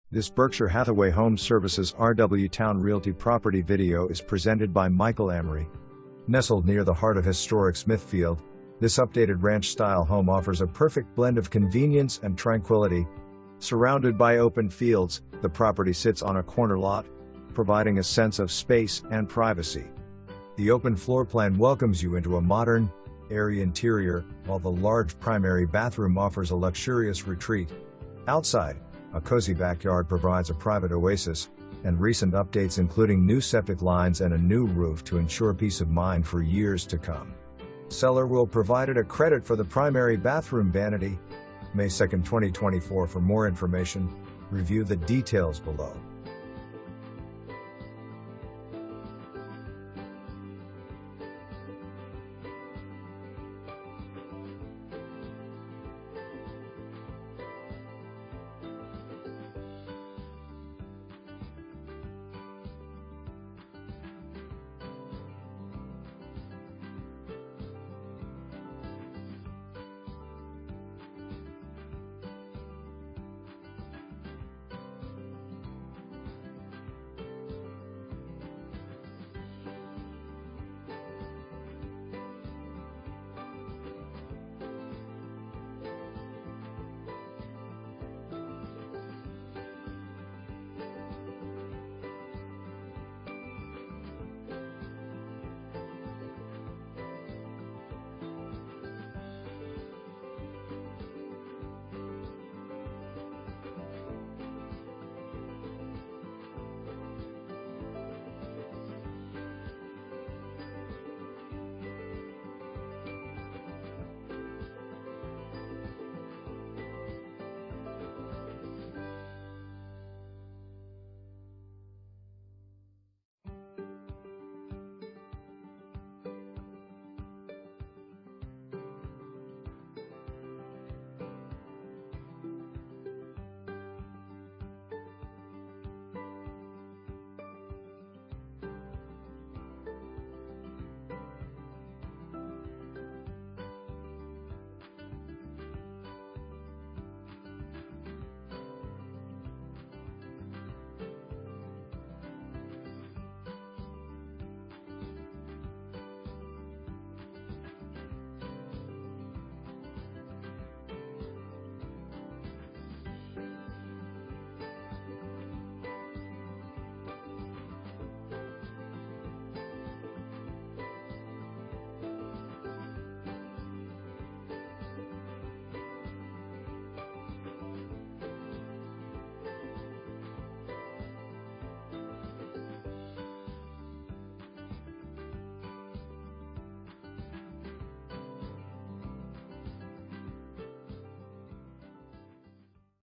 This Berkshire Hathaway HomeServices RW Towne Realty property video is presented by Michael Emery. Nestled near the heart of historic Smithfield, this updated ranch-style home offers a perfect blend of convenience and tranquility. Surrounded by open fields, the property sits on a corner lot, providing a sense of space and privacy. The open floor plan welcomes you into a modern, airy interior, while the large primary bathroom offers a luxurious retreat. Outside, a cozy backyard provides a private oasis, and recent updates including new septic lines and a new roof to ensure peace of mind for years to come. Seller will provide a credit for the primary bathroom vanity. May 2, 2024. For more information, review the details below.